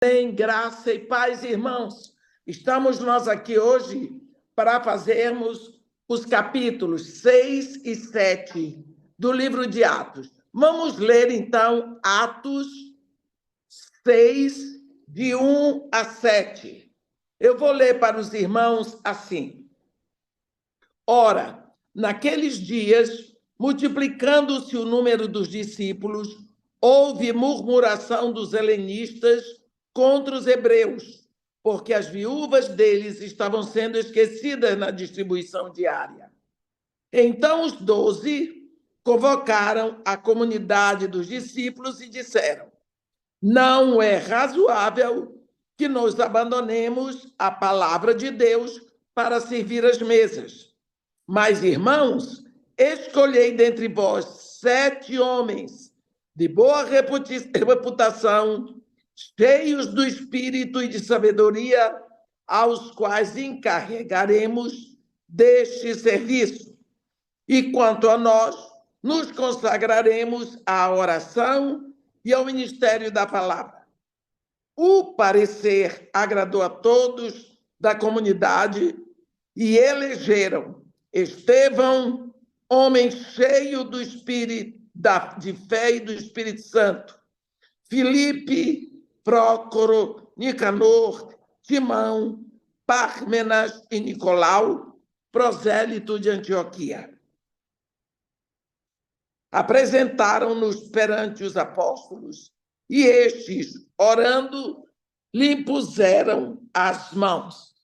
Amém, graça e paz, irmãos. Estamos nós aqui hoje para fazermos os capítulos 6 e 7 do livro de Atos. Vamos ler, então, Atos 6, de 1 a 7. Eu vou ler para os irmãos assim. Ora, naqueles dias, multiplicando-se o número dos discípulos, houve murmuração dos helenistas contra os hebreus, porque as viúvas deles estavam sendo esquecidas na distribuição diária. Então os 12 convocaram a comunidade dos discípulos e disseram: não é razoável que nós abandonemos a palavra de Deus para servir as mesas. Mas, irmãos, escolhei dentre vós 7 homens de boa reputação, cheios do espírito e de sabedoria, aos quais encarregaremos deste serviço. E quanto a nós, nos consagraremos à oração e ao ministério da palavra. O parecer agradou a todos da comunidade e elegeram Estevão, homem cheio do Espírito, de fé e do Espírito Santo, Filipe, Prócoro, Nicanor, Timão, Pármenas e Nicolau, prosélito de Antioquia. Apresentaram-nos perante os apóstolos e estes, orando, lhe impuseram as mãos.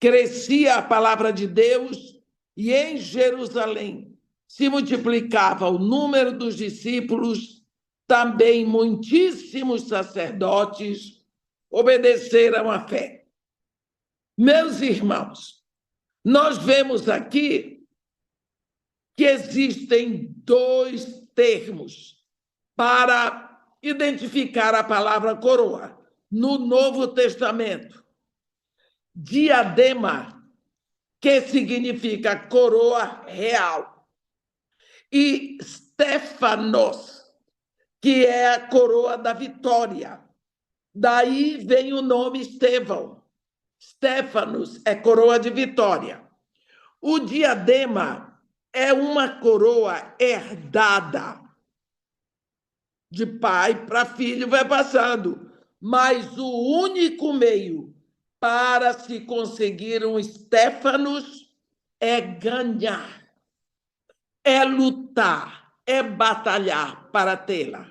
Crescia a palavra de Deus e em Jerusalém se multiplicava o número dos discípulos, também muitíssimos sacerdotes obedeceram à fé. Meus irmãos, nós vemos aqui que existem 2 termos para identificar a palavra coroa no Novo Testamento. Diadema, que significa coroa real, e Stefanos, que é a coroa da vitória. Daí vem o nome Estevão. Stefanos é coroa de vitória. O diadema é uma coroa herdada. De pai para filho vai passando. Mas o único meio para se conseguir um Stefanos é ganhar, é lutar, é batalhar para tê-la.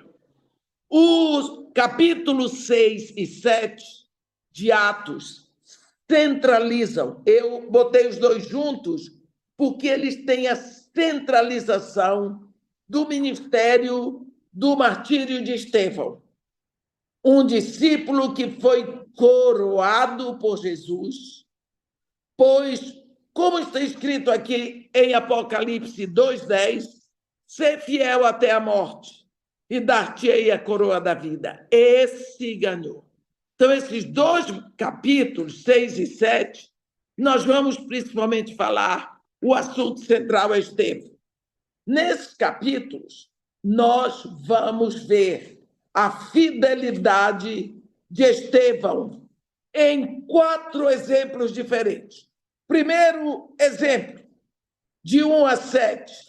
Os capítulos 6 e 7 de Atos centralizam. Eu botei os 2 juntos porque eles têm a centralização do ministério do martírio de Estevão. Um discípulo que foi coroado por Jesus, pois, como está escrito aqui em Apocalipse 2:10, ser fiel até a morte e dar-te-ei a coroa da vida. Esse ganhou. Então, esses 2 capítulos, 6 e 7, nós vamos principalmente falar, o assunto central é Estevão. Nesses capítulos, nós vamos ver a fidelidade de Estevão em 4 exemplos diferentes. Primeiro exemplo, de 1 a 7,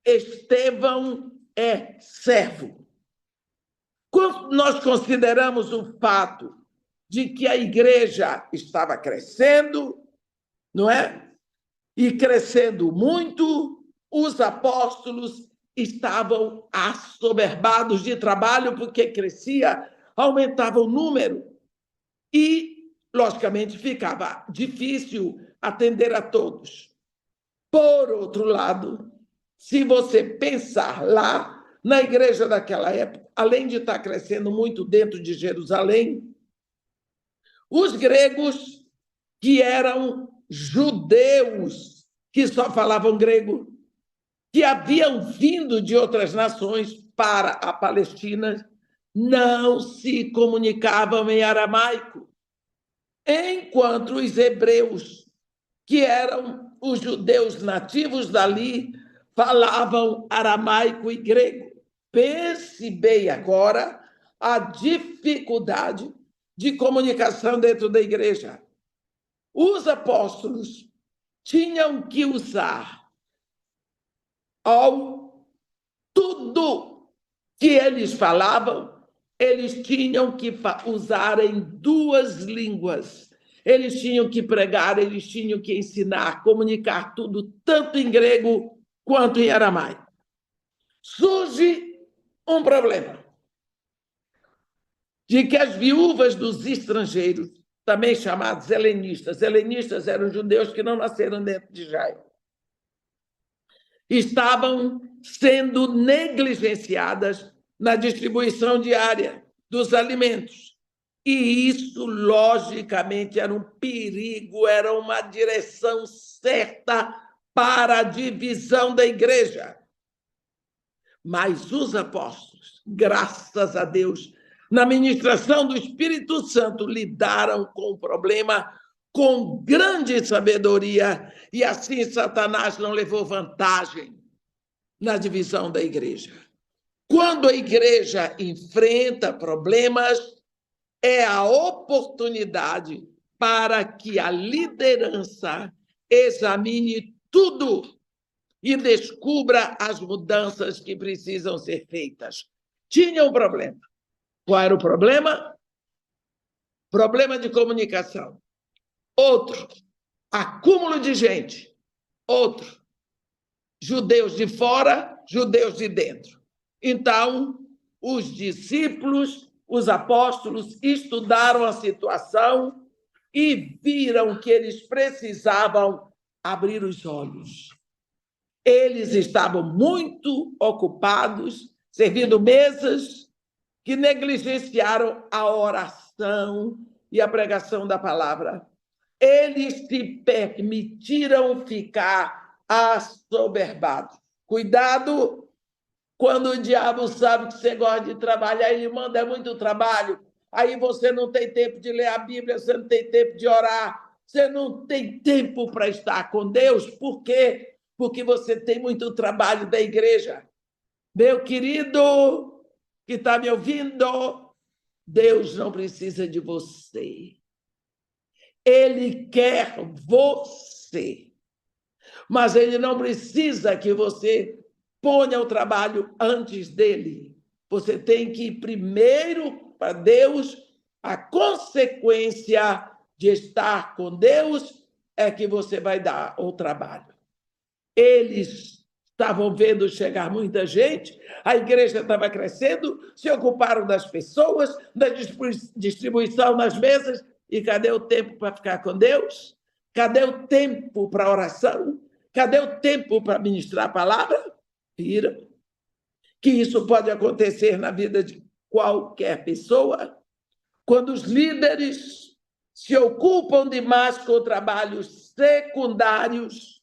Estevão é servo. Quando nós consideramos o fato de que a igreja estava crescendo, não é? E crescendo muito, os apóstolos estavam assoberbados de trabalho porque crescia, aumentava o número e, logicamente, ficava difícil atender a todos. Por outro lado, se você pensar lá na igreja daquela época, além de estar crescendo muito dentro de Jerusalém, os gregos, que eram judeus, que só falavam grego, que haviam vindo de outras nações para a Palestina, não se comunicavam em aramaico, enquanto os hebreus, que eram os judeus nativos dali, falavam aramaico e grego. Pense bem agora a dificuldade de comunicação dentro da igreja. Os apóstolos tinham que usar tudo que eles falavam, eles tinham que usar em duas línguas. Eles tinham que pregar, eles tinham que ensinar, comunicar tudo, tanto em grego quanto em aramaico. Surge um problema de que as viúvas dos estrangeiros, também chamados helenistas eram judeus que não nasceram dentro de Israel, estavam sendo negligenciadas na distribuição diária dos alimentos. E isso, logicamente, era um perigo, era uma direção certa para a divisão da igreja. Mas os apóstolos, graças a Deus, na ministração do Espírito Santo, lidaram com o problema com grande sabedoria, e assim Satanás não levou vantagem na divisão da igreja. Quando a igreja enfrenta problemas, é a oportunidade para que a liderança examine tudo e descubra as mudanças que precisam ser feitas. Tinha um problema. Qual era o problema? Problema de comunicação. Outro, acúmulo de gente. Outro, judeus de fora, judeus de dentro. Então, os discípulos, os apóstolos, estudaram a situação e viram que eles precisavam abrir os olhos. Eles estavam muito ocupados, servindo mesas, que negligenciaram a oração e a pregação da palavra. Eles se permitiram ficar assoberbados. Cuidado quando o diabo sabe que você gosta de trabalhar, ele manda muito trabalho, aí você não tem tempo de ler a Bíblia, você não tem tempo de orar, você não tem tempo para estar com Deus. Por quê? Porque você tem muito trabalho da igreja. Meu querido que está me ouvindo, Deus não precisa de você. Ele quer você, mas ele não precisa que você ponha o trabalho antes dele. Você tem que ir primeiro para Deus. A consequência de estar com Deus é que você vai dar o trabalho. Eles estavam vendo chegar muita gente, a igreja estava crescendo, se ocuparam das pessoas, da distribuição nas mesas. E cadê o tempo para ficar com Deus? Cadê o tempo para oração? Cadê o tempo para ministrar a palavra? Viram que isso pode acontecer na vida de qualquer pessoa? Quando os líderes se ocupam demais com trabalhos secundários,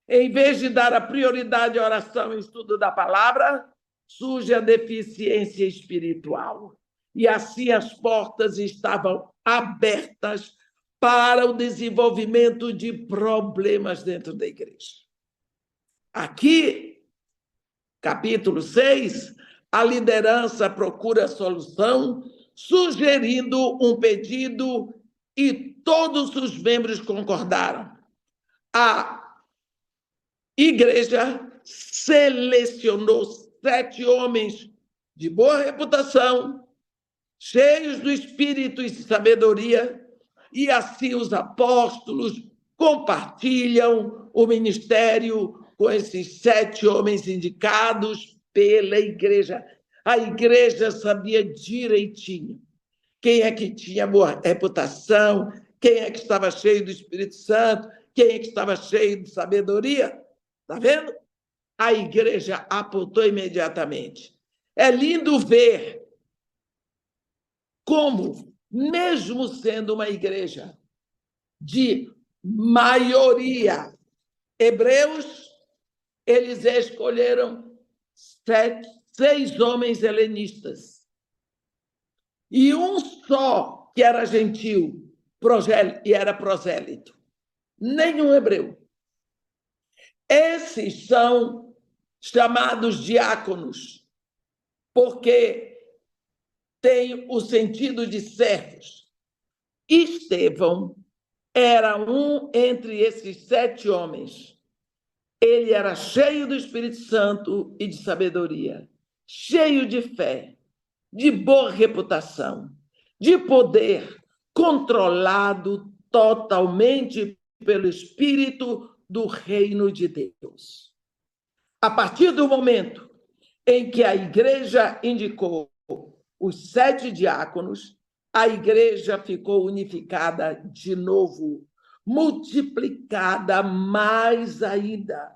em vez de dar a prioridade à oração e estudo da palavra, surge a deficiência espiritual. E assim as portas estavam abertas para o desenvolvimento de problemas dentro da igreja. Aqui, capítulo 6, a liderança procura a solução, sugerindo um pedido, e todos os membros concordaram. A igreja selecionou 7 homens de boa reputação, cheios do espírito e sabedoria, e assim os apóstolos compartilham o ministério com esses 7 homens indicados pela igreja. A igreja sabia direitinho quem é que tinha boa reputação, quem é que estava cheio do Espírito Santo, quem é que estava cheio de sabedoria. Está vendo? A igreja apontou imediatamente. É lindo ver como, mesmo sendo uma igreja de maioria hebreus, eles escolheram 6 homens helenistas. E um só que era gentil e era prosélito. Nenhum hebreu. Esses são chamados diáconos, porque tem o sentido de servos. Estevão era um entre esses 7 homens. Ele era cheio do Espírito Santo e de sabedoria, cheio de fé, de boa reputação, de poder, controlado totalmente pelo Espírito do reino de Deus. A partir do momento em que a igreja indicou os 7 diáconos, a igreja ficou unificada de novo, multiplicada mais ainda.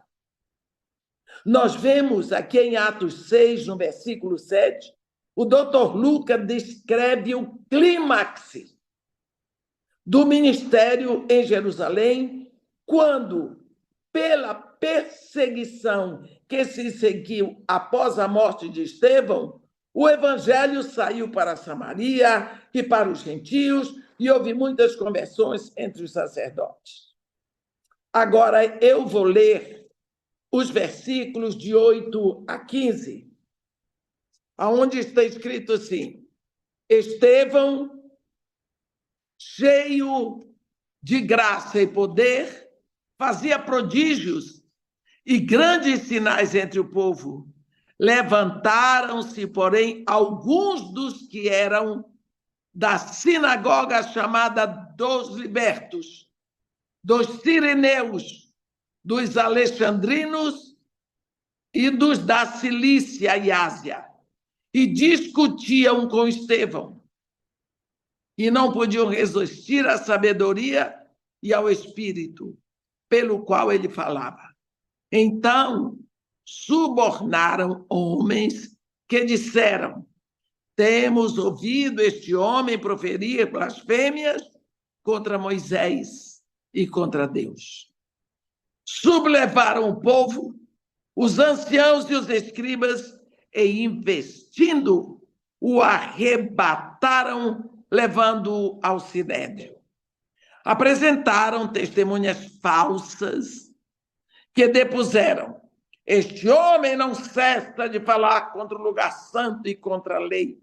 Nós vemos aqui em Atos 6, no versículo 7, o doutor Lucas descreve o clímax do ministério em Jerusalém, quando, pela perseguição que se seguiu após a morte de Estevão, o evangelho saiu para Samaria e para os gentios, e houve muitas conversões entre os sacerdotes. Agora eu vou ler os versículos de 8 a 15, onde está escrito assim: Estevão, cheio de graça e poder, fazia prodígios e grandes sinais entre o povo. Levantaram-se, porém, alguns dos que eram da sinagoga chamada dos libertos, dos sireneus, dos alexandrinos e dos da Cilícia e Ásia, e discutiam com Estevão, e não podiam resistir à sabedoria e ao espírito pelo qual ele falava. Então, subornaram homens que disseram: temos ouvido este homem proferir blasfêmias contra Moisés e contra Deus. Sublevaram o povo, os anciãos e os escribas, e, investindo, o arrebataram, levando-o ao sinédrio. Apresentaram testemunhas falsas que depuseram: este homem não cessa de falar contra o lugar santo e contra a lei,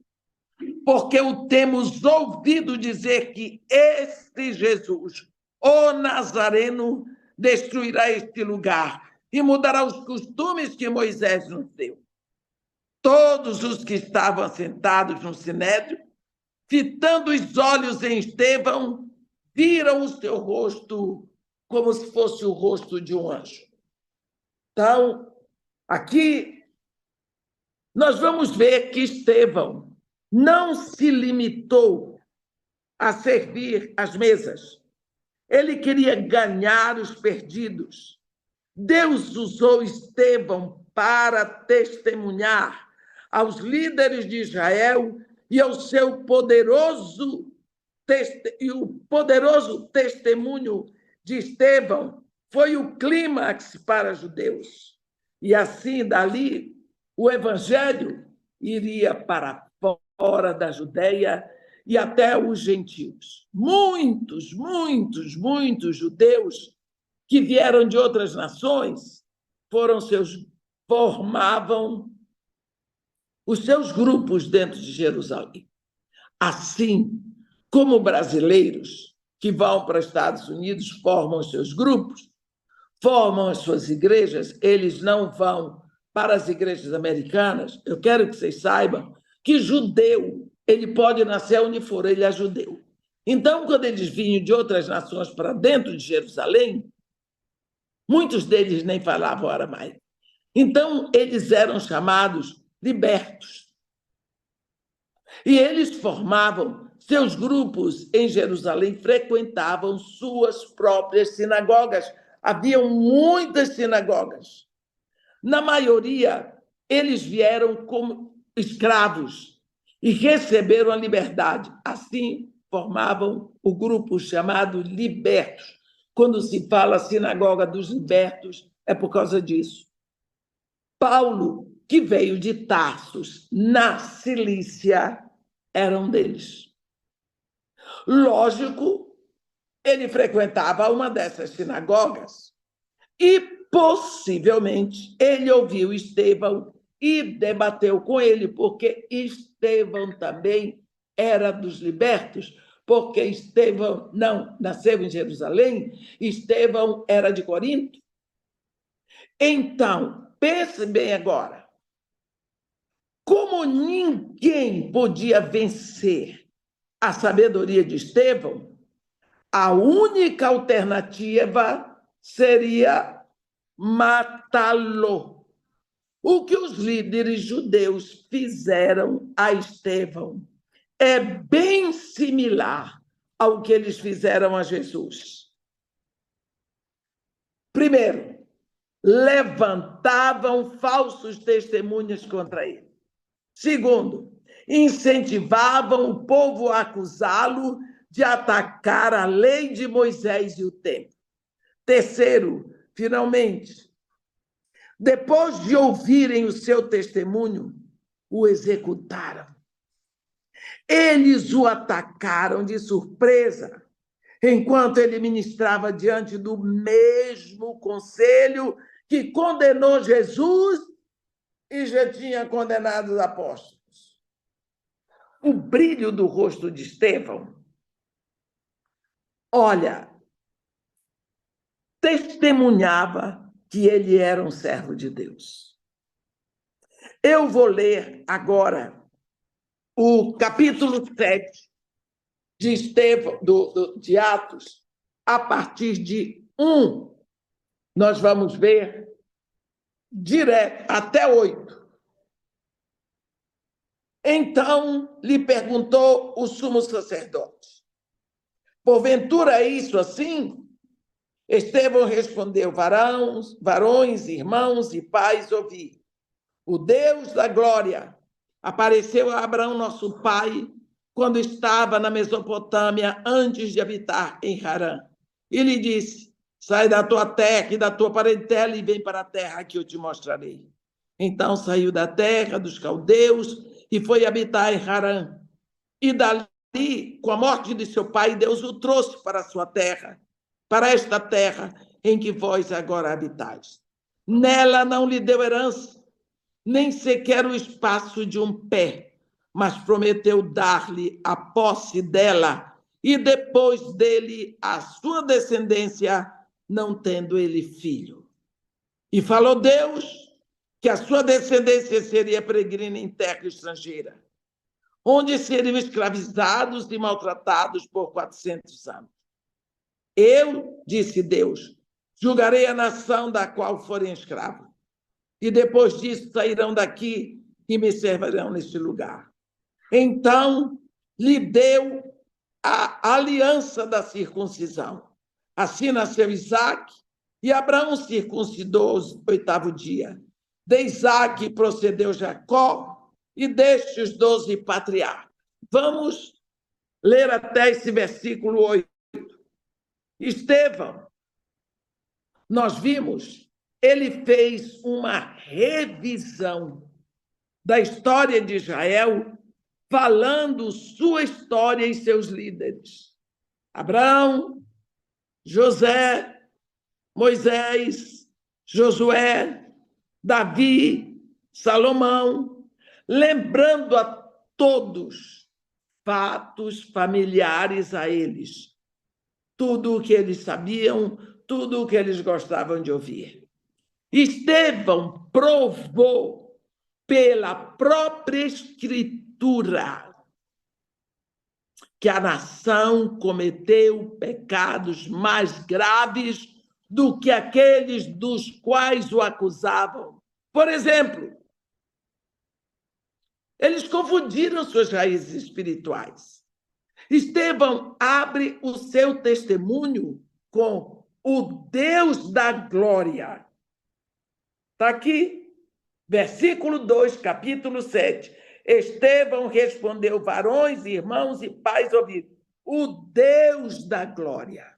porque o temos ouvido dizer que este Jesus, o Nazareno, destruirá este lugar e mudará os costumes que Moisés nos deu. Todos os que estavam sentados no sinédrio, fitando os olhos em Estevão, viram o seu rosto como se fosse o rosto de um anjo. Então, aqui nós vamos ver que Estevão não se limitou a servir às mesas. Ele queria ganhar os perdidos. Deus usou Estevão para testemunhar aos líderes de Israel e ao seu poderoso testemunho de Estevão foi o clímax para os judeus. E assim, dali, o evangelho iria para fora da Judeia e até os gentios. Muitos judeus que vieram de outras nações formavam os seus grupos dentro de Jerusalém. Assim como brasileiros que vão para os Estados Unidos formam os seus grupos, formam as suas igrejas, eles não vão para as igrejas americanas. Eu quero que vocês saibam que judeu, ele pode nascer onde for, ele é judeu. Então, quando eles vinham de outras nações para dentro de Jerusalém, muitos deles nem falavam aramaico. Então, eles eram chamados libertos. E eles formavam seus grupos em Jerusalém, frequentavam suas próprias sinagogas. Haviam muitas sinagogas. Na maioria, eles vieram como escravos e receberam a liberdade. Assim, formavam o grupo chamado libertos. Quando se fala sinagoga dos libertos, é por causa disso. Paulo, que veio de Tarsus, na Cilícia, era um deles. Lógico, ele frequentava uma dessas sinagogas e, possivelmente, ele ouviu Estevão e debateu com ele, porque Estevão também era dos libertos, porque Estevão não nasceu em Jerusalém, Estevão era de Corinto. Então, pense bem agora, como ninguém podia vencer a sabedoria de Estevão, a única alternativa seria matá-lo. O que os líderes judeus fizeram a Estevão é bem similar ao que eles fizeram a Jesus. Primeiro, levantavam falsos testemunhas contra ele. Segundo, incentivavam o povo a acusá-lo de atacar a lei de Moisés e o templo. Terceiro, finalmente, depois de ouvirem o seu testemunho, o executaram. Eles o atacaram de surpresa, enquanto ele ministrava diante do mesmo conselho que condenou Jesus e já tinha condenado os apóstolos. O brilho do rosto de Estevão, olha, testemunhava que ele era um servo de Deus. Eu vou ler agora o capítulo 7 de Estevão, de Atos, a partir de 1. Nós vamos ver direto até 8. Então lhe perguntou o sumo sacerdote: porventura é isso assim? Estevão respondeu: varões, irmãos e pais, ouvi. O Deus da glória apareceu a Abraão, nosso pai, quando estava na Mesopotâmia, antes de habitar em Harã. E lhe disse: sai da tua terra e da tua parentela e vem para a terra que eu te mostrarei. Então saiu da terra dos caldeus e foi habitar em Harã. E dali, com a morte de seu pai, Deus o trouxe para a sua terra, para esta terra em que vós agora habitais. Nela não lhe deu herança, nem sequer o espaço de um pé, mas prometeu dar-lhe a posse dela e depois dele a sua descendência, não tendo ele filho. E falou Deus que a sua descendência seria peregrina em terra estrangeira, onde seriam escravizados e maltratados por 400 anos. Eu, disse Deus, julgarei a nação da qual forem escravos, e depois disso sairão daqui e me servirão neste lugar. Então lhe deu a aliança da circuncisão. Assim nasceu Isaque, e Abraão circuncidou o 8º dia. De Isaque procedeu Jacó, e destes 12 patriarcas. Vamos ler até esse versículo 8. Estevão, nós vimos, ele fez uma revisão da história de Israel, falando sua história e seus líderes. Abraão, José, Moisés, Josué, Davi, Salomão, lembrando a todos fatos familiares a eles, tudo o que eles sabiam, tudo o que eles gostavam de ouvir. Estevão provou pela própria Escritura que a nação cometeu pecados mais graves do que aqueles dos quais o acusavam. Por exemplo, eles confundiram suas raízes espirituais. Estevão abre o seu testemunho com o Deus da glória. Está aqui, versículo 2, capítulo 7. Estevão respondeu: varões, irmãos e pais, ouviram. O Deus da glória.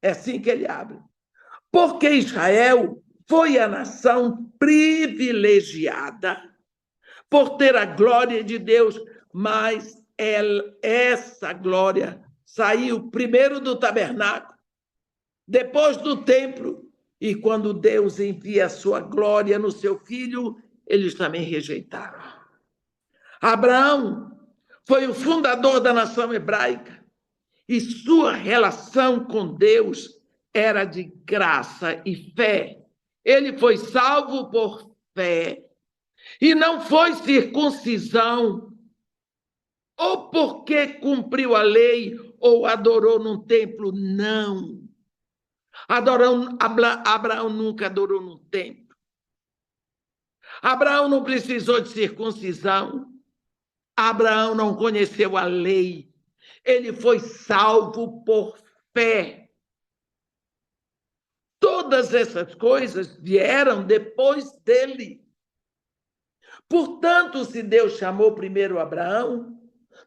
É assim que ele abre. Porque Israel foi a nação privilegiada por ter a glória de Deus, mas essa glória saiu primeiro do tabernáculo, depois do templo, e quando Deus envia a sua glória no seu Filho, eles também rejeitaram. Abraão foi o fundador da nação hebraica e sua relação com Deus era de graça e fé. Ele foi salvo por fé e não foi circuncisão ou porque cumpriu a lei ou adorou num templo, não. Abraão nunca adorou num templo. Abraão não precisou de circuncisão. Abraão não conheceu a lei. Ele foi salvo por fé. Todas essas coisas vieram depois dele. Portanto, se Deus chamou primeiro Abraão,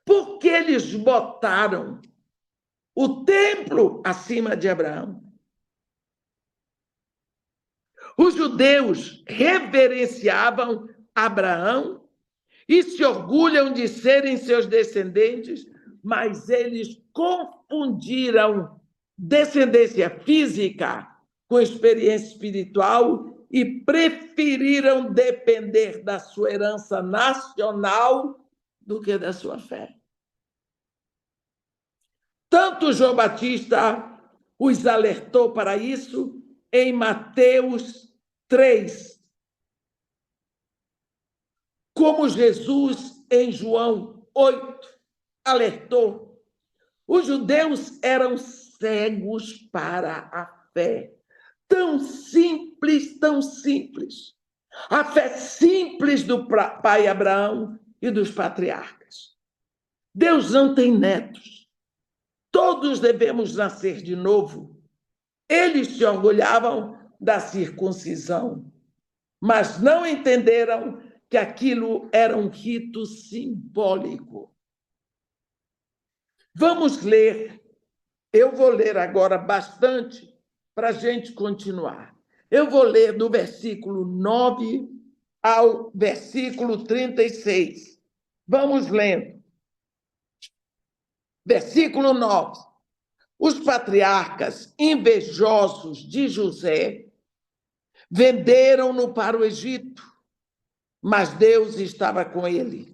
por que eles botaram o templo acima de Abraão? Os judeus reverenciavam Abraão e se orgulham de serem seus descendentes, mas eles confundiram descendência física com experiência espiritual e preferiram depender da sua herança nacional do que da sua fé. Tanto João Batista os alertou para isso em Mateus 3, como Jesus em João 8 alertou. Os judeus eram cegos para a fé. Tão simples, tão simples. A fé simples do pai Abraão e dos patriarcas. Deus não tem netos. Todos devemos nascer de novo. Eles se orgulhavam da circuncisão, mas não entenderam que aquilo era um rito simbólico. Vamos ler. Eu vou ler agora bastante para a gente continuar. Eu vou ler do versículo 9 ao versículo 36. Vamos lendo. Versículo 9. Os patriarcas invejosos de José venderam-no para o Egito, mas Deus estava com ele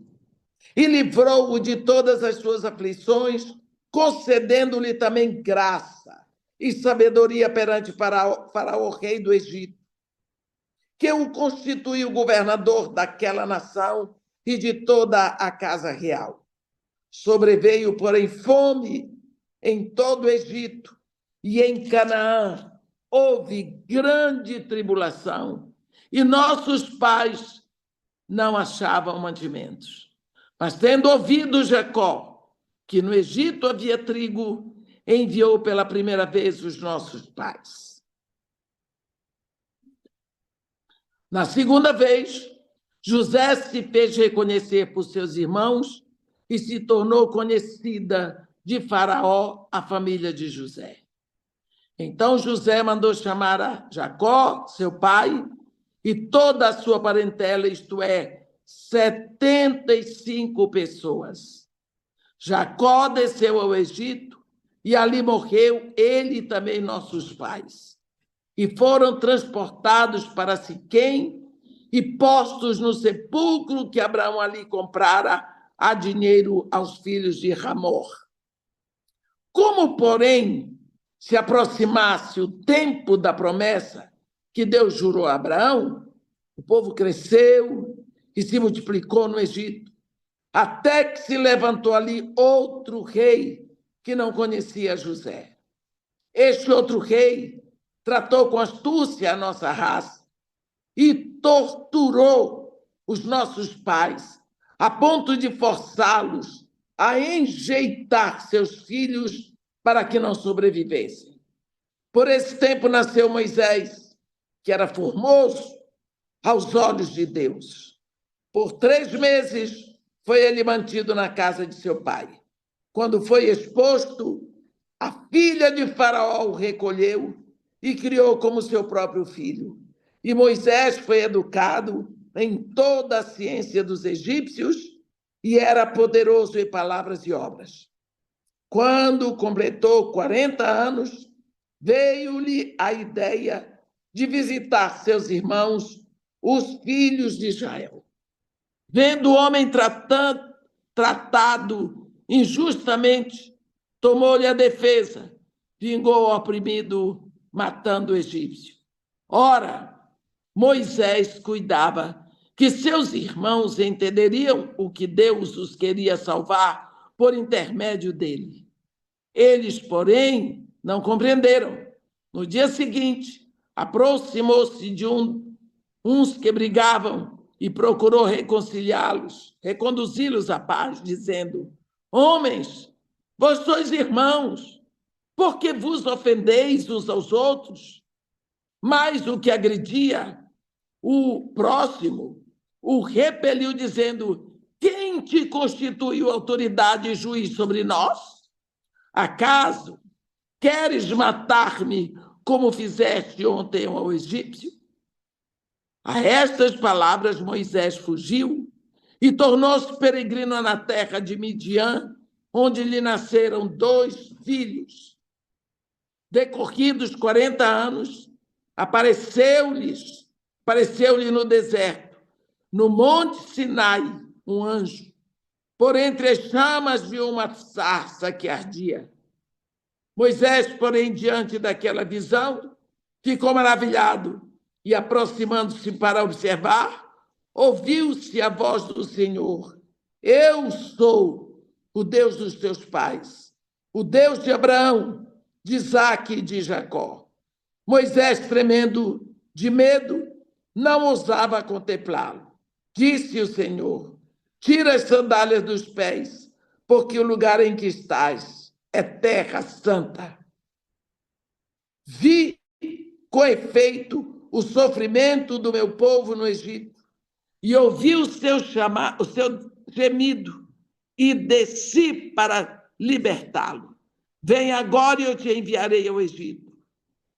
e livrou-o de todas as suas aflições, concedendo-lhe também graça e sabedoria perante Faraó, rei do Egito, que o constituiu governador daquela nação e de toda a casa real. Sobreveio, porém, fome em todo o Egito e em Canaã houve grande tribulação e nossos pais não achavam mantimentos. Mas tendo ouvido Jacó que no Egito havia trigo, enviou pela primeira vez os nossos pais. Na segunda vez, José se fez reconhecer por seus irmãos e se tornou conhecida de Faraó a família de José. Então José mandou chamar a Jacó, seu pai, e toda a sua parentela, isto é, 75 pessoas. Jacó desceu ao Egito e ali morreu ele e também nossos pais. E foram transportados para Siquém e postos no sepulcro que Abraão ali comprara a dinheiro aos filhos de Hamor. Como, porém, se aproximasse o tempo da promessa que Deus jurou a Abraão, o povo cresceu e se multiplicou no Egito, até que se levantou ali outro rei que não conhecia José. Este outro rei tratou com astúcia a nossa raça e torturou os nossos pais, a ponto de forçá-los a enjeitar seus filhos para que não sobrevivessem. Por esse tempo nasceu Moisés, que era formoso aos olhos de Deus. Por 3 meses foi ele mantido na casa de seu pai. Quando foi exposto, a filha de Faraó o recolheu e criou como seu próprio filho. E Moisés foi educado em toda a ciência dos egípcios e era poderoso em palavras e obras. Quando completou 40 anos, veio-lhe a ideia de visitar seus irmãos, os filhos de Israel. Vendo o homem tratado injustamente, tomou-lhe a defesa, vingou o oprimido, matando o egípcio. Ora, Moisés cuidava que seus irmãos entenderiam o que Deus os queria salvar por intermédio dele. Eles, porém, não compreenderam. No dia seguinte, aproximou-se de uns que brigavam e procurou reconciliá-los, reconduzi-los à paz, dizendo: Homens, vós sois irmãos, por que vos ofendeis uns aos outros? Mas o que agredia o próximo o repeliu, dizendo: Quem te constituiu autoridade e juiz sobre nós? Acaso queres matar-me como fizeste ontem ao egípcio? A estas palavras Moisés fugiu e tornou-se peregrino na terra de Midian, onde lhe nasceram 2 filhos. Decorridos 40 anos, apareceu-lhe no deserto, no monte Sinai, um anjo. Por entre as chamas viu uma sarça que ardia. Moisés, porém, diante daquela visão, ficou maravilhado e, aproximando-se para observar, ouviu-se a voz do Senhor: Eu sou o Deus dos teus pais, o Deus de Abraão, de Isaque e de Jacó. Moisés, tremendo de medo, não ousava contemplá-lo. Disse o Senhor: Tira as sandálias dos pés, porque o lugar em que estás é terra santa. Vi com efeito o sofrimento do meu povo no Egito e ouvi o seu gemido e desci para libertá-lo. Vem agora e eu te enviarei ao Egito.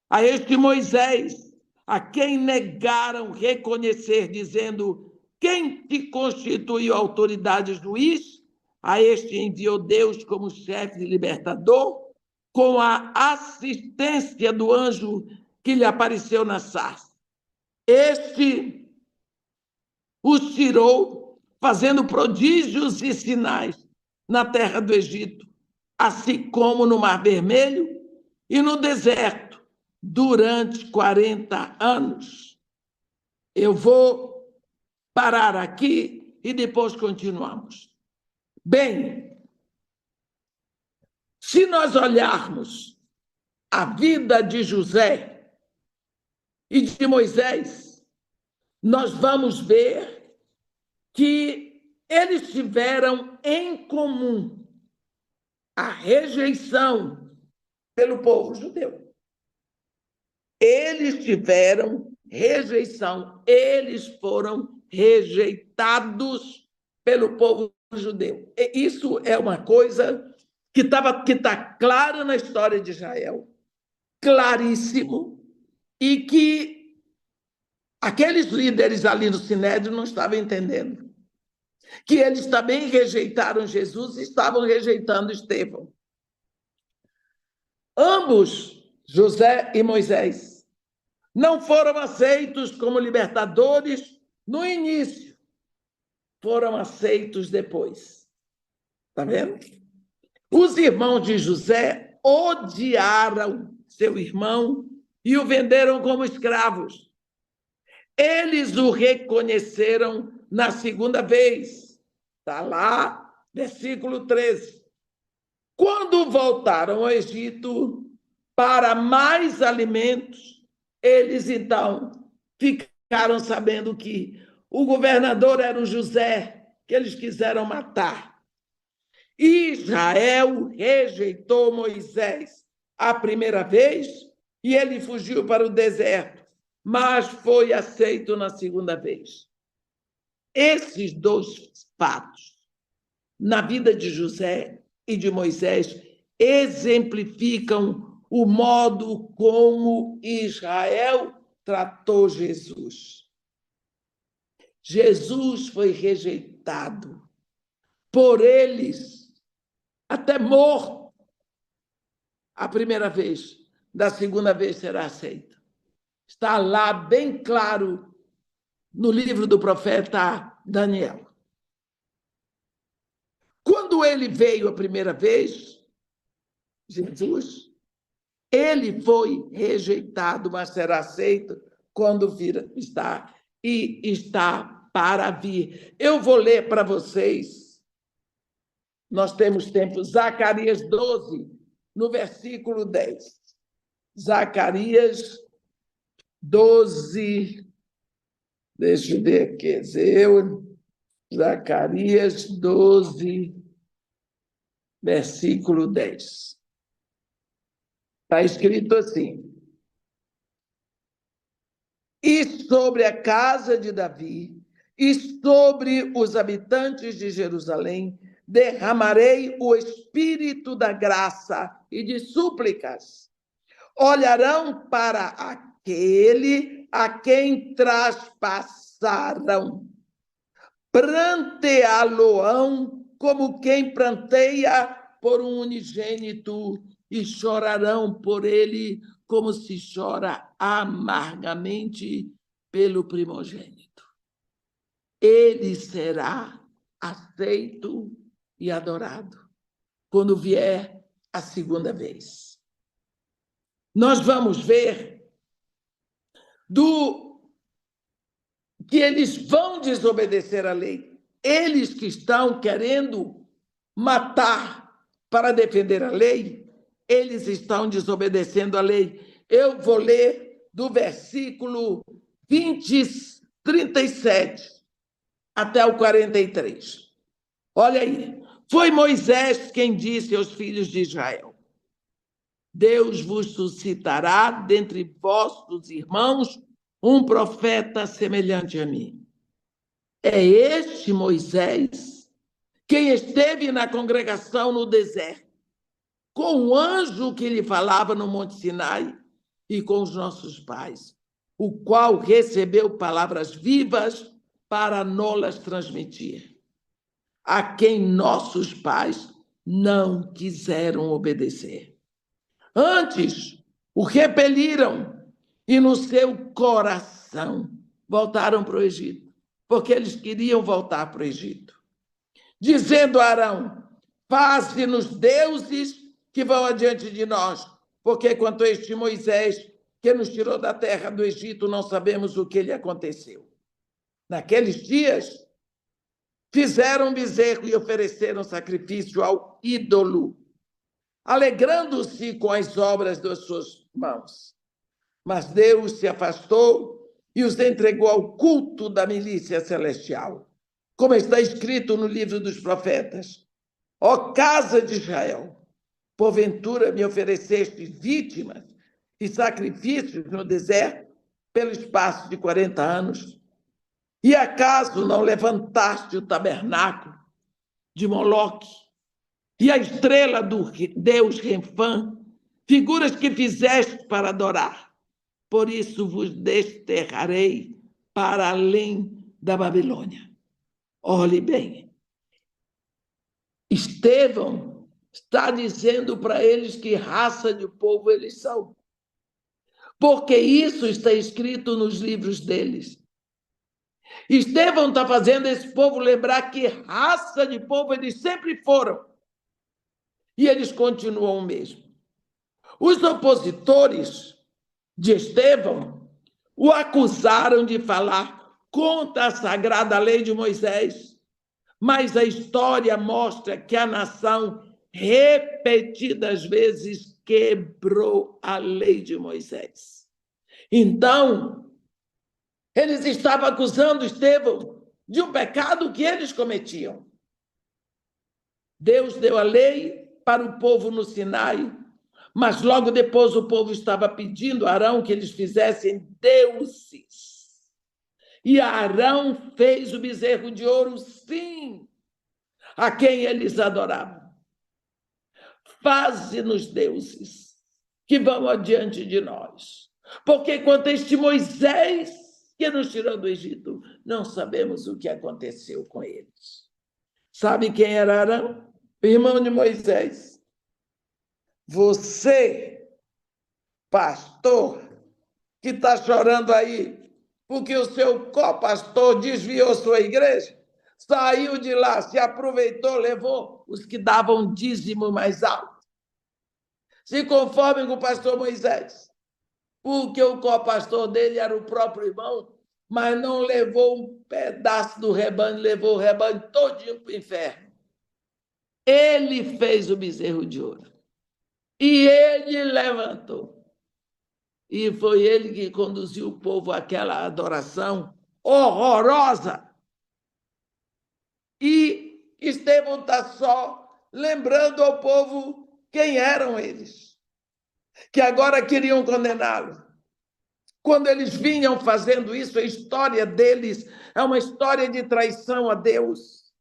A este Moisés, a quem negaram reconhecer, dizendo: Quem te constituiu autoridade juiz? A este enviou Deus como chefe libertador, com a assistência do anjo que lhe apareceu na sarça. Este os tirou, fazendo prodígios e sinais na terra do Egito, assim como no Mar Vermelho e no deserto, durante 40 anos. Eu vou parar aqui e depois continuamos. Bem, se nós olharmos a vida de José e de Moisés, nós vamos ver que eles tiveram em comum a rejeição pelo povo judeu. Eles tiveram rejeição, eles foram rejeitados pelo povo judeu. E isso é uma coisa que está clara na história de Israel, claríssimo, e que aqueles líderes ali no Sinédrio não estavam entendendo. Que eles também rejeitaram Jesus e estavam rejeitando Estevão. Ambos, José e Moisés, não foram aceitos como libertadores no início, foram aceitos depois. Está vendo? Os irmãos de José odiaram seu irmão e o venderam como escravos. Eles o reconheceram na segunda vez. Está lá, versículo 13. Quando voltaram ao Egito para mais alimentos, eles então ficaram sabendo que o governador era o José, que eles quiseram matar. Israel rejeitou Moisés a primeira vez e ele fugiu para o deserto, mas foi aceito na segunda vez. Esses 2 fatos, na vida de José e de Moisés, exemplificam o modo como Israel tratou Jesus. Jesus foi rejeitado por eles, até morto a primeira vez, da segunda vez será aceito. Está lá bem claro no livro do profeta Daniel. Quando ele veio a primeira vez, Jesus, ele foi rejeitado, mas será aceito quando vir está e está para vir. Eu vou ler para vocês. Nós temos tempo, Zacarias 12, no versículo 10. Zacarias 12, deixa eu ver aqui, Zacarias 12, versículo 10. Está escrito assim: e sobre a casa de Davi, e sobre os habitantes de Jerusalém, derramarei o espírito da graça e de súplicas. Olharão para aquele a quem traspassaram, pranteá-lo-ão como quem pranteia por um unigênito, e chorarão por ele como se chora amargamente pelo primogênito. Ele será aceito e adorado quando vier a segunda vez. Nós vamos ver que eles vão desobedecer a lei. Eles que estão querendo matar para defender a lei, eles estão desobedecendo a lei. Eu vou ler do versículo 37 até o 43. Olha aí. Foi Moisés quem disse aos filhos de Israel: Deus vos suscitará dentre vossos irmãos um profeta semelhante a mim. É este Moisés, quem esteve na congregação no deserto, com o anjo que lhe falava no Monte Sinai e com os nossos pais, o qual recebeu palavras vivas para nos transmitir, a quem nossos pais não quiseram obedecer. Antes, o repeliram e no seu coração voltaram para o Egito, porque eles queriam voltar para o Egito. Dizendo a Arão: faze-nos deuses que vão adiante de nós, porque quanto a este Moisés, que nos tirou da terra do Egito, não sabemos o que lhe aconteceu. Naqueles dias, fizeram um bezerro e ofereceram sacrifício ao ídolo, alegrando-se com as obras das suas mãos. Mas Deus se afastou e os entregou ao culto da milícia celestial, como está escrito no livro dos profetas: ó casa de Israel, porventura me ofereceste vítimas e sacrifícios no deserto pelo espaço de 40 anos? E acaso não levantaste o tabernáculo de Moloque e a estrela do Deus Renfã, figuras que fizeste para adorar? Por isso vos desterrarei para além da Babilônia. Olhe bem, Estevão está dizendo para eles que raça de povo eles são, porque isso está escrito nos livros deles. Estevão está fazendo esse povo lembrar que raça de povo eles sempre foram, e eles continuam o mesmo. Os opositores de Estevão o acusaram de falar contra a sagrada lei de Moisés, mas a história mostra que a nação repetidas vezes quebrou a lei de Moisés. Então, eles estavam acusando Estevão de um pecado que eles cometiam. Deus deu a lei para o povo no Sinai, mas logo depois o povo estava pedindo a Arão que eles fizessem deuses. E Arão fez o bezerro de ouro, sim, a quem eles adoravam. Faze-nos deuses que vão adiante de nós, porque quanto a este Moisés que nos tirou do Egito, não sabemos o que aconteceu com eles. Sabe quem era Arão? O irmão de Moisés. Você, pastor, que está chorando aí, porque o seu copastor desviou sua igreja, saiu de lá, se aproveitou, levou os que davam dízimo mais alto. Se conforme com o pastor Moisés, porque o copastor dele era o próprio irmão, mas não levou um pedaço do rebanho, levou o rebanho todinho para o inferno. Ele fez o bezerro de ouro. E ele levantou. E foi ele que conduziu o povo àquela adoração horrorosa. E Estevão está só lembrando ao povo quem eram eles, que agora queriam condená-lo. Quando eles vinham fazendo isso, a história deles é uma história de traição a Deus.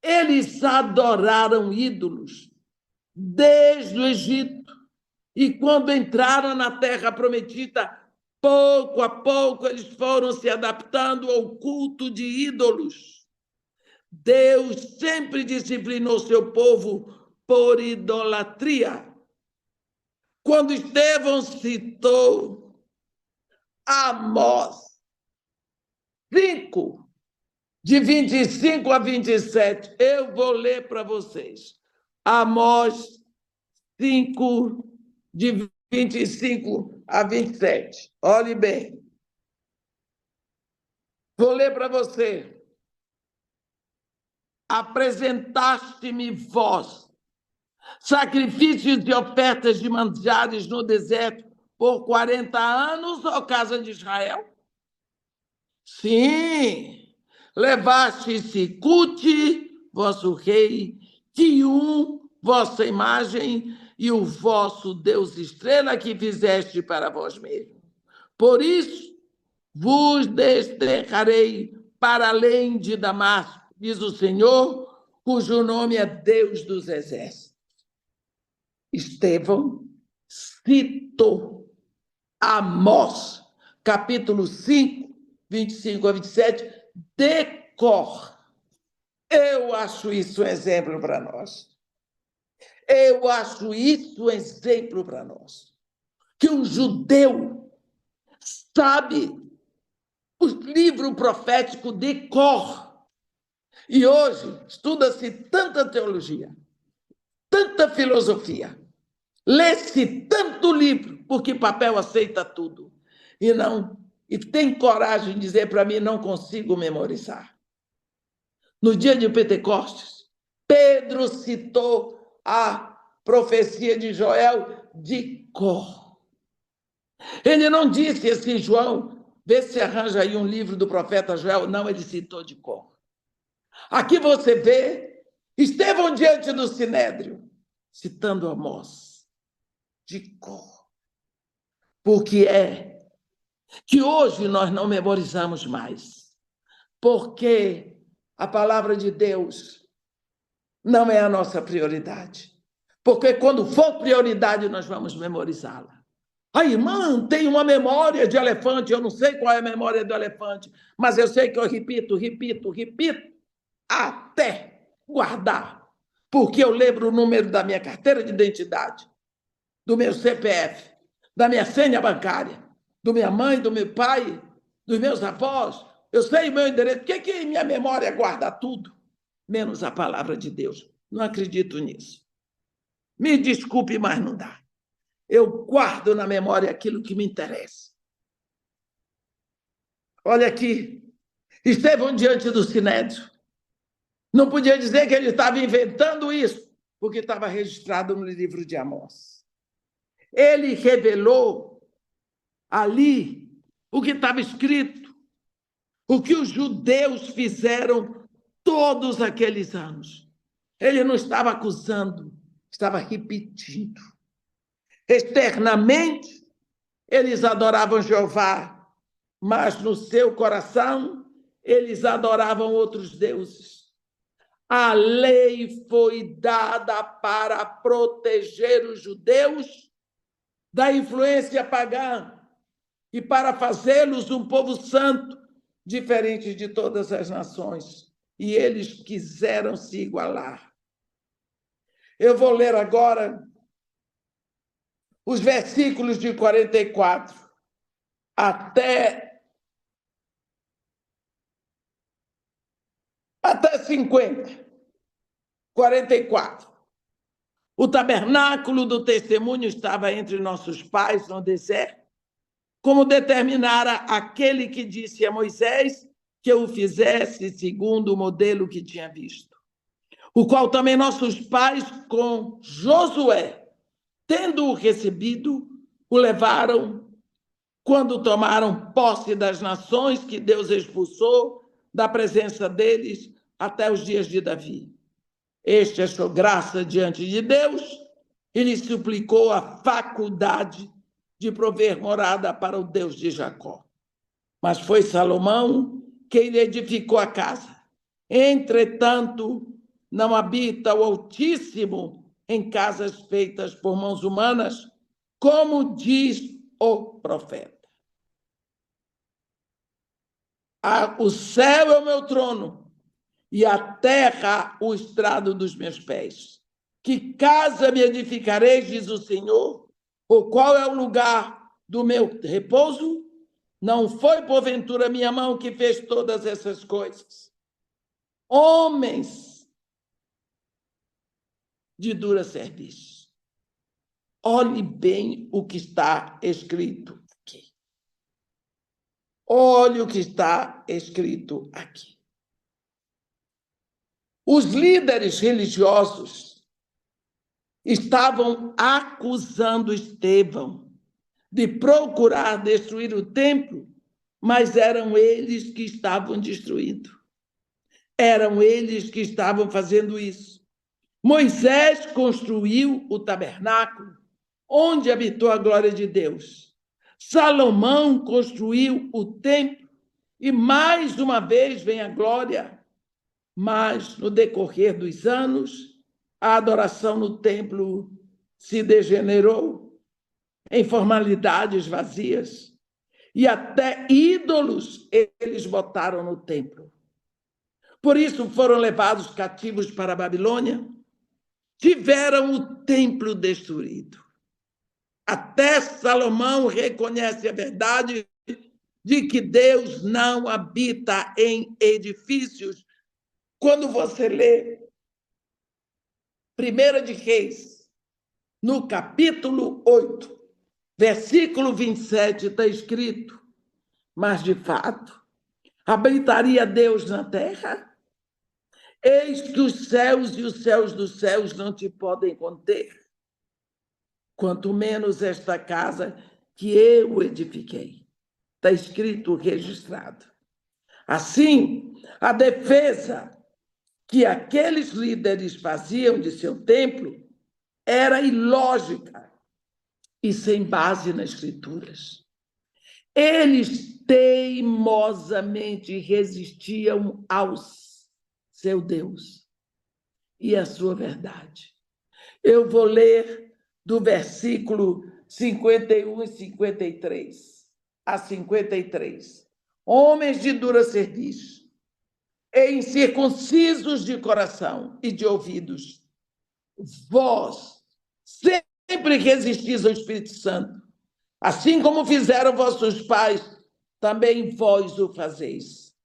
Eles adoraram ídolos desde o Egito. E quando entraram na terra prometida, pouco a pouco eles foram se adaptando ao culto de ídolos. Deus sempre disciplinou seu povo por idolatria. Quando Estevão citou Amós 5, de 25 a 27, eu vou ler para vocês. Amós 5, de 25 a 27. Olhe bem. Vou ler para você. Apresentaste-me vós sacrifícios e ofertas de manjares no deserto por 40 anos, ó casa de Israel? Sim. Levaste Sicute, vosso rei, Quium, vossa imagem, e o vosso Deus estrela que fizeste para vós mesmos. Por isso vos desterrarei para além de Damasco, diz o Senhor, cujo nome é Deus dos exércitos. Estevão citou Amós, capítulo 5, 25 a 27, de cor. Eu acho isso um exemplo para nós. Eu acho isso um exemplo para nós. Que um judeu sabe o livro profético de cor. E hoje estuda-se tanta teologia, tanta filosofia, lê-se tanto livro, porque papel aceita tudo. E tem coragem de dizer para mim, não consigo memorizar. No dia de Pentecostes, Pedro citou a profecia de Joel de cor. Ele não disse assim, João, vê se arranja aí um livro do profeta Joel. Não, ele citou de cor. Aqui você vê Estevão diante do Sinédrio, citando Amós, de cor. Porque é que hoje nós não memorizamos mais. Porque a palavra de Deus não é a nossa prioridade. Porque quando for prioridade, nós vamos memorizá-la. A irmã tem uma memória de elefante, eu não sei qual é a memória do elefante, mas eu sei que eu repito, até guardar. Porque eu lembro o número da minha carteira de identidade, do meu CPF, da minha senha bancária, do minha mãe, do meu pai, dos meus avós. Eu sei o meu endereço. Por que minha memória guarda tudo? Menos a palavra de Deus. Não acredito nisso. Me desculpe, mas não dá. Eu guardo na memória aquilo que me interessa. Olha aqui, Estevão diante do Sinédrio. Não podia dizer que ele estava inventando isso, porque estava registrado no livro de Amós. Ele revelou ali o que estava escrito, o que os judeus fizeram todos aqueles anos. Ele não estava acusando, estava repetindo. Externamente, eles adoravam Jeová, mas no seu coração, eles adoravam outros deuses. A lei foi dada para proteger os judeus da influência pagã e para fazê-los um povo santo, diferente de todas as nações. E eles quiseram se igualar. Eu vou ler agora os versículos de 44 até 50, 44. O tabernáculo do testemunho estava entre nossos pais no deserto, como determinara aquele que disse a Moisés que o fizesse segundo o modelo que tinha visto, o qual também nossos pais com Josué, tendo-o recebido, o levaram quando tomaram posse das nações que Deus expulsou da presença deles até os dias de Davi. Este achou graça diante de Deus e lhe suplicou a faculdade de prover morada para o Deus de Jacó. Mas foi Salomão quem lhe edificou a casa. Entretanto, não habita o Altíssimo em casas feitas por mãos humanas, como diz o profeta. O céu é o meu trono e a terra o estrado dos meus pés. Que casa me edificareis, diz o Senhor? Ou qual é o lugar do meu repouso? Não foi, porventura, minha mão que fez todas essas coisas? Homens de dura serviço. Olhe bem o que está escrito aqui. Olhe o que está escrito aqui. Os líderes religiosos estavam acusando Estevão de procurar destruir o templo, mas eram eles que estavam destruindo. Eram eles que estavam fazendo isso. Moisés construiu o tabernáculo, onde habitou a glória de Deus. Salomão construiu o templo, e mais uma vez vem a glória. Mas, no decorrer dos anos, a adoração no templo se degenerou em formalidades vazias, e até ídolos eles botaram no templo. Por isso foram levados cativos para a Babilônia, tiveram o templo destruído. Até Salomão reconhece a verdade de que Deus não habita em edifícios. Quando você lê 1 de Reis, no capítulo 8, versículo 27, está escrito: mas de fato, habitaria Deus na terra? Eis que os céus e os céus dos céus não te podem conter, quanto menos esta casa que eu edifiquei. Está escrito, registrado. Assim, a defesa que aqueles líderes faziam de seu templo era ilógica e sem base nas Escrituras. Eles teimosamente resistiam ao seu Deus e à sua verdade. Eu vou ler do versículo 51 e 53 a 53. Homens de dura serviço, incircuncisos de coração e de ouvidos, vós sempre resistis ao Espírito Santo, assim como fizeram vossos pais, também vós o fazeis.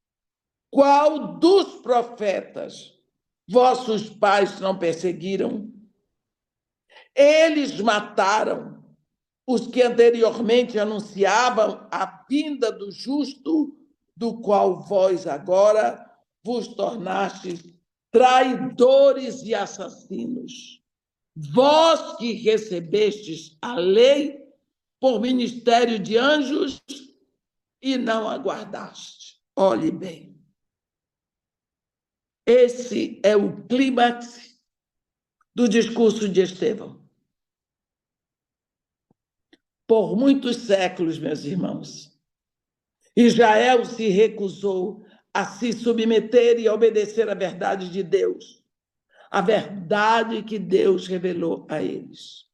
Qual dos profetas vossos pais não perseguiram? Eles mataram os que anteriormente anunciavam a vinda do justo, do qual vós agora vos tornastes traidores e assassinos. Vós que recebestes a lei por ministério de anjos e não aguardaste. Olhe bem. Esse é o clímax do discurso de Estevão. Por muitos séculos, meus irmãos, Israel se recusou a se submeter e a obedecer à verdade de Deus, a verdade que Deus revelou a eles.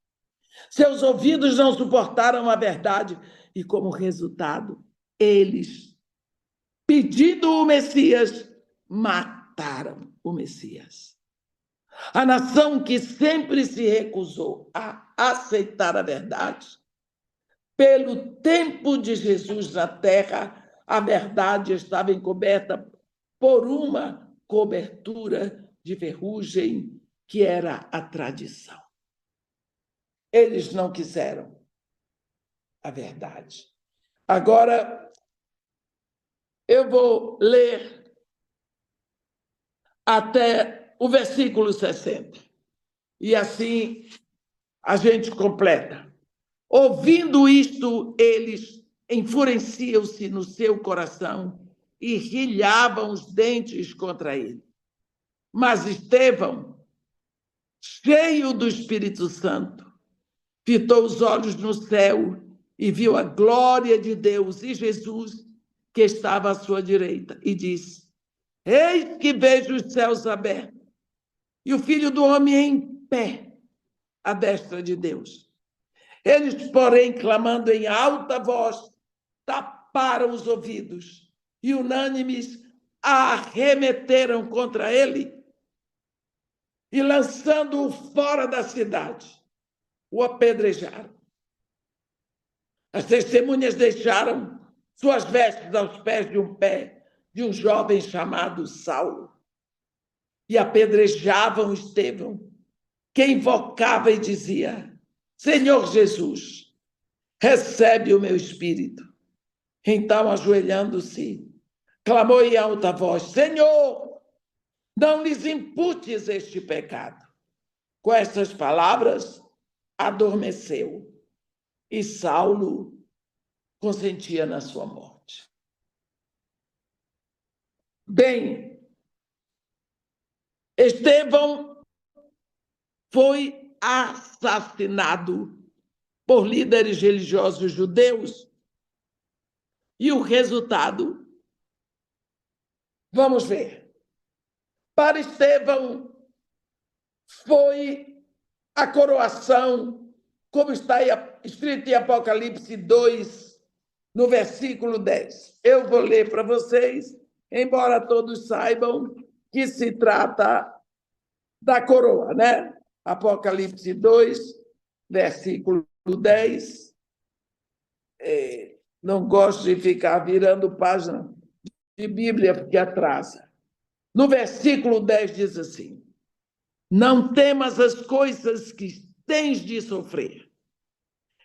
Seus ouvidos não suportaram a verdade e, como resultado, eles, pedindo o Messias, mataram o Messias. A nação que sempre se recusou a aceitar a verdade Pelo tempo de Jesus na terra, a verdade estava encoberta por uma cobertura de ferrugem, que era a tradição. Eles não quiseram a verdade. Agora, eu vou ler até o versículo 60. E assim a gente completa. Ouvindo isto, eles enfureciam-se no seu coração e rilhavam os dentes contra ele. Mas Estevão, cheio do Espírito Santo, fitou os olhos no céu e viu a glória de Deus e Jesus, que estava à sua direita, e disse: Eis que vejo os céus abertos e o Filho do Homem em pé à destra de Deus. Eles, porém, clamando em alta voz, taparam os ouvidos e, unânimes, arremeteram contra ele e, lançando-o fora da cidade, o apedrejaram. As testemunhas deixaram suas vestes aos pés de um jovem chamado Saulo e apedrejavam Estevão, que invocava e dizia: Senhor Jesus, recebe o meu espírito. Então, ajoelhando-se, clamou em alta voz: Senhor, não lhes imputes este pecado. Com estas palavras, adormeceu, e Saulo consentia na sua morte. Bem, Estevão foi assassinado por líderes religiosos judeus. E o resultado? Vamos ver. Para Estevão, foi a coroação, como está escrito em Apocalipse 2, no versículo 10. Eu vou ler para vocês, embora todos saibam que se trata da coroa, né? Apocalipse 2, versículo 10. Não gosto de ficar virando página de Bíblia, porque atrasa. No versículo 10 diz assim: Não temas as coisas que tens de sofrer.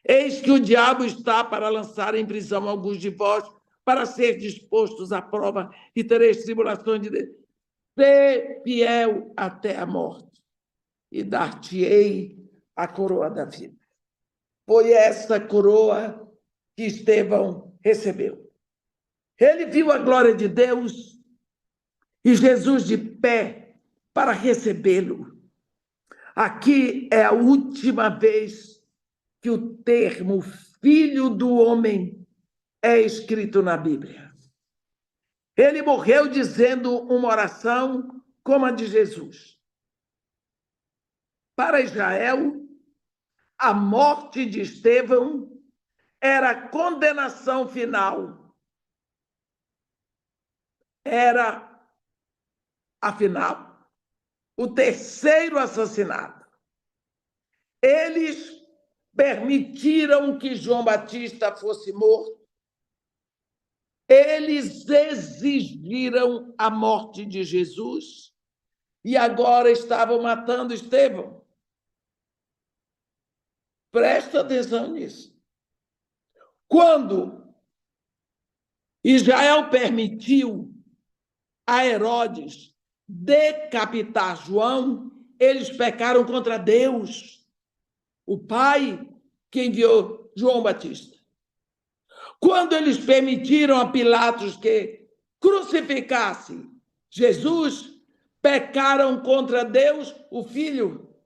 Eis que o diabo está para lançar em prisão alguns de vós, para ser dispostos à prova, e tereis tribulações de Deus. Sê fiel até a morte, e dar-te-ei a coroa da vida. Foi essa coroa que Estevão recebeu. Ele viu a glória de Deus e Jesus de pé para recebê-lo. Aqui é a última vez que o termo Filho do Homem é escrito na Bíblia. Ele morreu dizendo uma oração como a de Jesus. Para Israel, a morte de Estevão era a condenação final. Era, afinal, o terceiro assassinato. Eles permitiram que João Batista fosse morto. Eles exigiram a morte de Jesus e agora estavam matando Estevão. Presta atenção nisso. Quando Israel permitiu a Herodes decapitar João, eles pecaram contra Deus, o Pai que enviou João Batista. Quando eles permitiram a Pilatos que crucificasse Jesus, pecaram contra Deus, o Filho.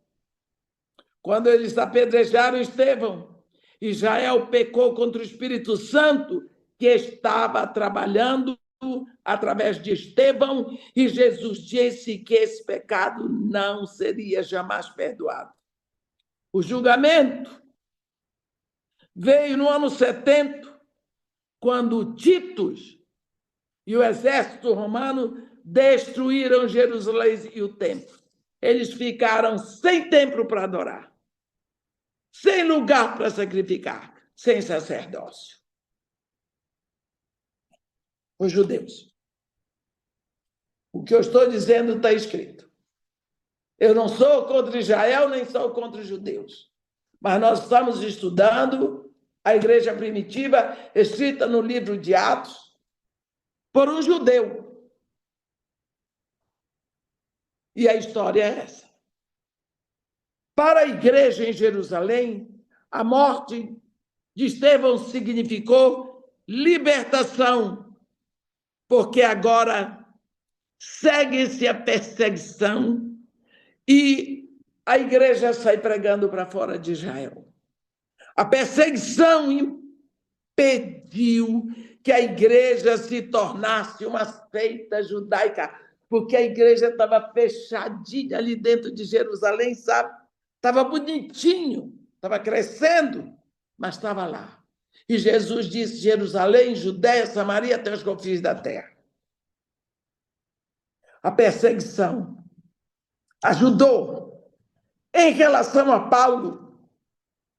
Quando eles apedrejaram Estevão, Israel pecou contra o Espírito Santo, que estava trabalhando através de Estevão, e Jesus disse que esse pecado não seria jamais perdoado. O julgamento veio no ano 70, quando Tito e o exército romano destruíram Jerusalém e o templo. Eles ficaram sem templo para adorar, sem lugar para sacrificar. sem sacerdócio. Os judeus. O que eu estou dizendo está escrito. Eu não sou contra Israel, nem sou contra os judeus. Mas nós estamos estudando a igreja primitiva, escrita no livro de Atos, por um judeu. E a história é essa. Para a igreja em Jerusalém, a morte de Estevão significou libertação, porque agora segue-se a perseguição e a igreja sai pregando para fora de Israel. A perseguição impediu que a igreja se tornasse uma seita judaica, porque a igreja estava fechadinha ali dentro de Jerusalém, sabe? Estava bonitinho, estava crescendo, mas estava lá. E Jesus disse: Jerusalém, Judéia, Samaria, até os confins da terra. A perseguição ajudou. Em relação a Paulo,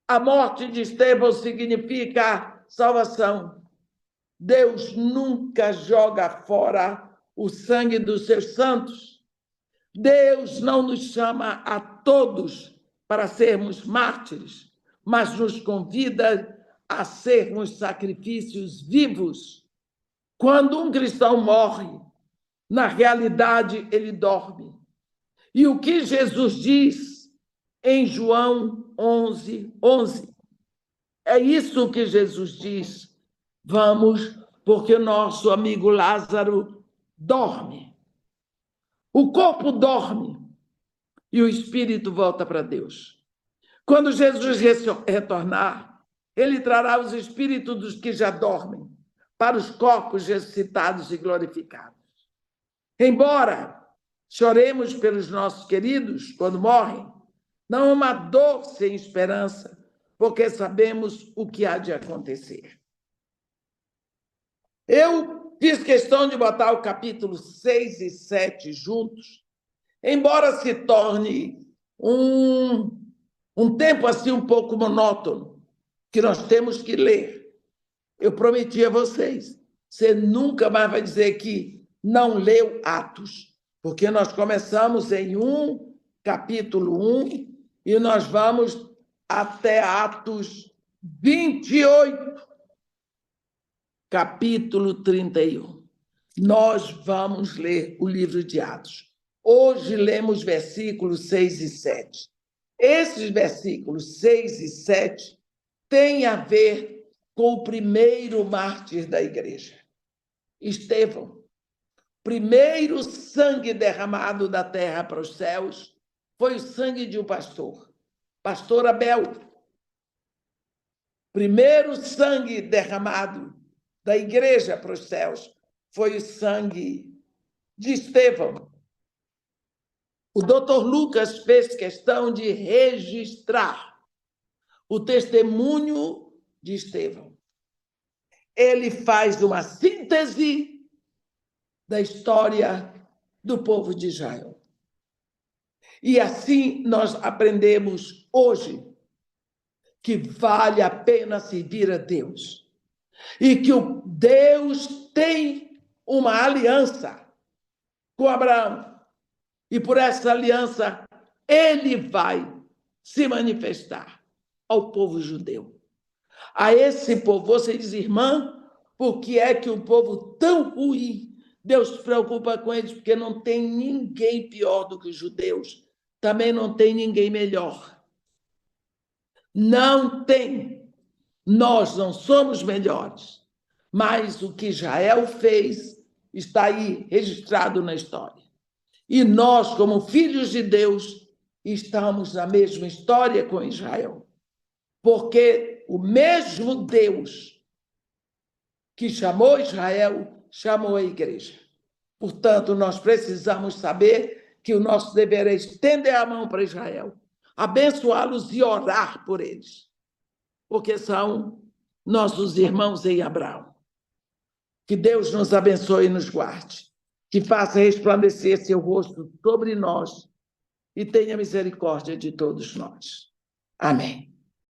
a morte de Estevão significa salvação. Deus nunca joga fora o sangue dos seus santos. Deus não nos chama a todos para sermos mártires, mas nos convida a sermos sacrifícios vivos. Quando um cristão morre, na realidade ele dorme. E o que Jesus diz em João 11:11? É isso que Jesus diz. Vamos, porque nosso amigo Lázaro dorme. O corpo dorme e o espírito volta para Deus. Quando Jesus retornar, ele trará os espíritos dos que já dormem para os corpos ressuscitados e glorificados. Embora choremos pelos nossos queridos quando morrem, não é uma dor sem esperança, porque sabemos o que há de acontecer. Eu fiz questão de botar o capítulo 6 e 7 juntos, embora se torne um tempo assim um pouco monótono, que nós temos que ler. Eu prometi a vocês, você nunca mais vai dizer que não leu Atos, porque nós começamos em capítulo 1, e nós vamos até Atos 28, capítulo 31. Nós vamos ler o livro de Atos. Hoje lemos versículos 6 e 7. Esses versículos 6 e 7 têm a ver com o primeiro mártir da igreja, Estevão. Primeiro sangue derramado da terra para os céus foi o sangue de um pastor Abel. Primeiro sangue derramado da igreja para os céus foi o sangue de Estevão. O doutor Lucas fez questão de registrar o testemunho de Estevão. Ele faz uma síntese da história do povo de Israel. E assim nós aprendemos hoje que vale a pena servir a Deus. E que o Deus tem uma aliança com Abraão. E por essa aliança, ele vai se manifestar ao povo judeu. A esse povo, você diz, irmã, por que é que um povo tão ruim Deus se preocupa com eles? Porque não tem ninguém pior do que os judeus. Também não tem ninguém melhor. Não tem. Nós não somos melhores. Mas o que Israel fez está aí registrado na história. E nós, como filhos de Deus, estamos na mesma história com Israel. Porque o mesmo Deus que chamou Israel, chamou a igreja. Portanto, nós precisamos saber que o nosso dever é estender a mão para Israel, abençoá-los e orar por eles, porque são nossos irmãos em Abraão. Que Deus nos abençoe e nos guarde, que faça resplandecer seu rosto sobre nós e tenha misericórdia de todos nós. Amém.